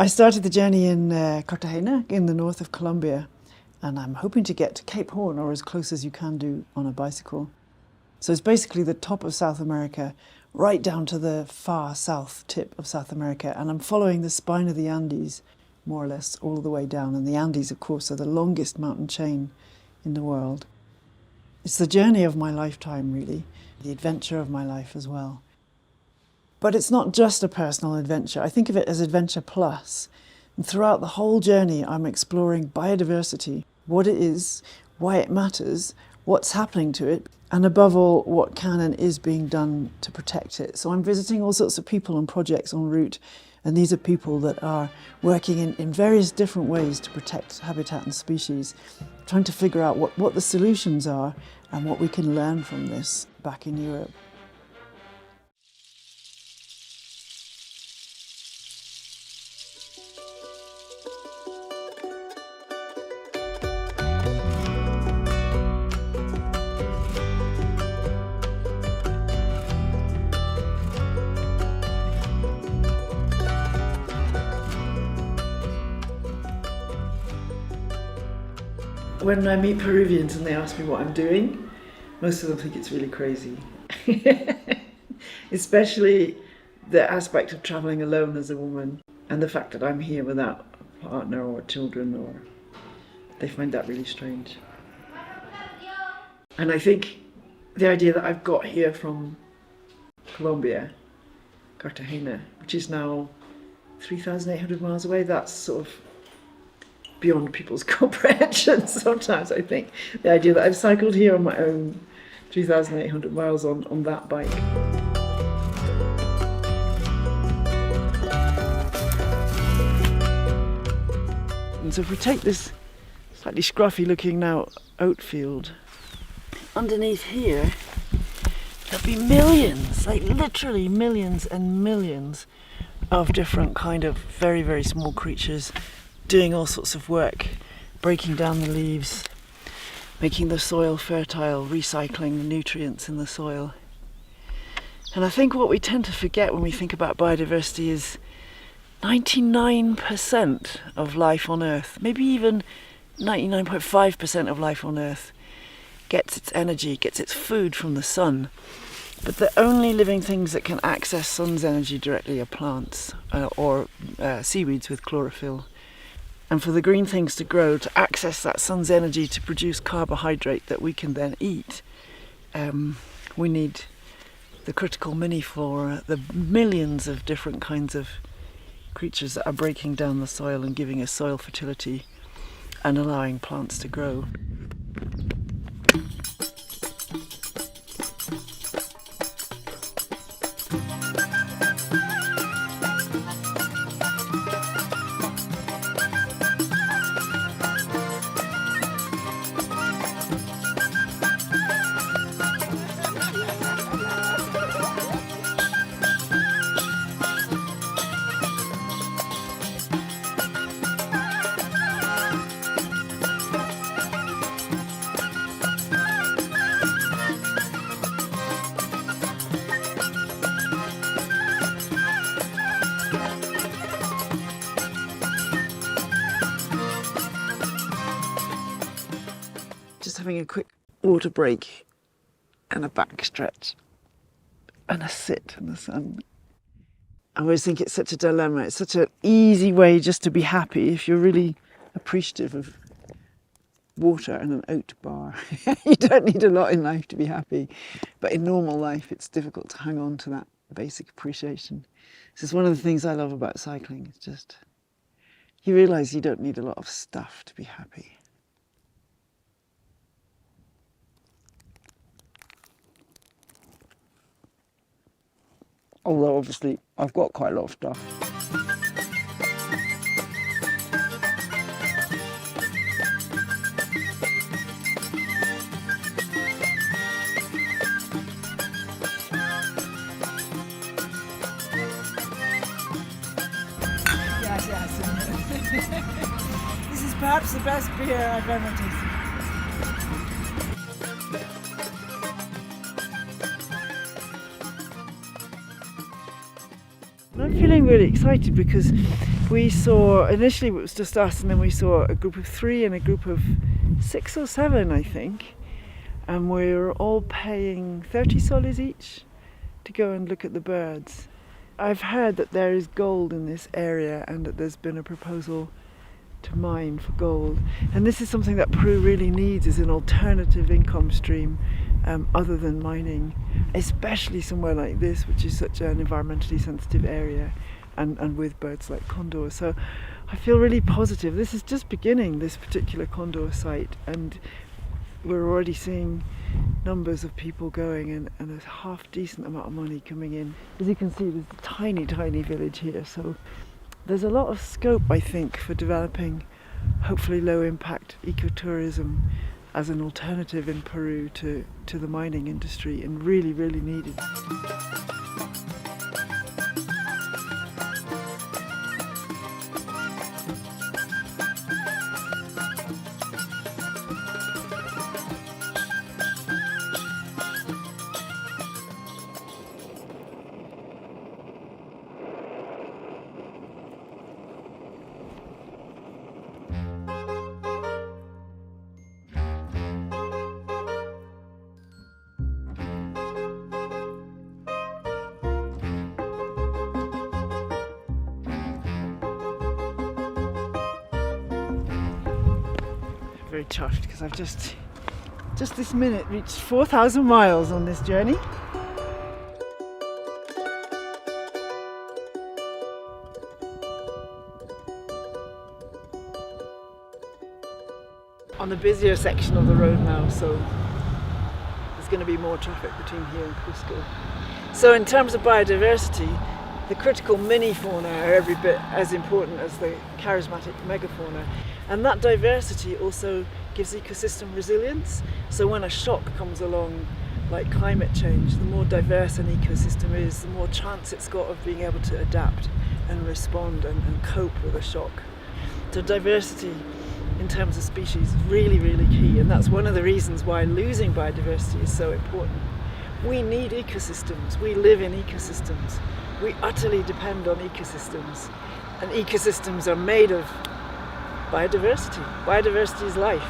I started the journey in Cartagena in the north of Colombia, and I'm hoping to get to Cape Horn, or as close as you can do on a bicycle. So it's basically the top of South America, right down to the far south tip of South America, and I'm following the spine of the Andes, more or less all the way down. And the Andes, of course, are the longest mountain chain in the world. It's the journey of my lifetime, really, the adventure of my life as well. But it's not just a personal adventure. I think of it as adventure plus. And throughout the whole journey, I'm exploring biodiversity, what it is, why it matters, what's happening to it, and above all, what can and is being done to protect it. So I'm visiting all sorts of people and projects en route, and these are people that are working in various different ways to protect habitat and species, trying to figure out what the solutions are and what we can learn from this back in Europe. When I meet Peruvians and they ask me what I'm doing, most of them think it's really crazy. Especially the aspect of travelling alone as a woman and the fact that I'm here without a partner or children, or they find that really strange. And I think the idea that I've got here from Colombia, Cartagena, which is now 3,800 miles away, that's sort of beyond people's comprehension sometimes, I think. The idea that I've cycled here on my own 3,800 miles on that bike. And so if we take this slightly scruffy looking now oat field, underneath here there'll be millions, like literally millions and millions of different kind of very, very small creatures doing all sorts of work, breaking down the leaves, making the soil fertile, recycling the nutrients in the soil. And I think what we tend to forget when we think about biodiversity is 99% of life on Earth, maybe even 99.5% of life on Earth, gets its energy, gets its food from the sun. But the only living things that can access sun's energy directly are plants or seaweeds with chlorophyll. And for the green things to grow, to access that sun's energy to produce carbohydrate that we can then eat, we need the critical mini-flora, the millions of different kinds of creatures that are breaking down the soil and giving us soil fertility and allowing plants to grow. Just having a quick water break and a back stretch and a sit in the sun. I always think it's such a dilemma. It's such an easy way just to be happy if you're really appreciative of water and an oat bar. You don't need a lot in life to be happy. But in normal life, it's difficult to hang on to that basic appreciation. This is one of the things I love about cycling. It's just, you realise you don't need a lot of stuff to be happy. Although obviously I've got quite a lot of stuff. Yes. This is perhaps the best beer I've ever tasted. I'm feeling really excited because We saw, initially it was just us, and then we saw a group of 3 and a group of 6 or 7, I think. And we were all paying 30 soles each to go and look at the birds. I've heard that there is gold in this area and that there's been a proposal to mine for gold. And this is something that Peru really needs, is an alternative income stream other than mining, especially somewhere like this, which is such an environmentally sensitive area, and with birds like condors. So I feel really positive. This is just beginning, this particular condor site, and we're already seeing numbers of people going, and a half decent amount of money coming in. As you can see, there's a tiny village here, so there's a lot of scope, I think, for developing hopefully low impact ecotourism as an alternative in Peru to the mining industry, and really needed. Very chuffed because I've just this minute reached 4,000 miles on this journey. On the busier section of the road now, so there's going to be more traffic between here and Cusco. So in terms of biodiversity, the critical mini-fauna are every bit as important as the charismatic megafauna. And that diversity also gives ecosystem resilience. So when a shock comes along, like climate change, the more diverse an ecosystem is, the more chance it's got of being able to adapt and respond and cope with a shock. So diversity in terms of species is really key, and that's one of the reasons why losing biodiversity is so important. We need ecosystems. We live in ecosystems. We utterly depend on ecosystems, and ecosystems are made of biodiversity. Biodiversity is life.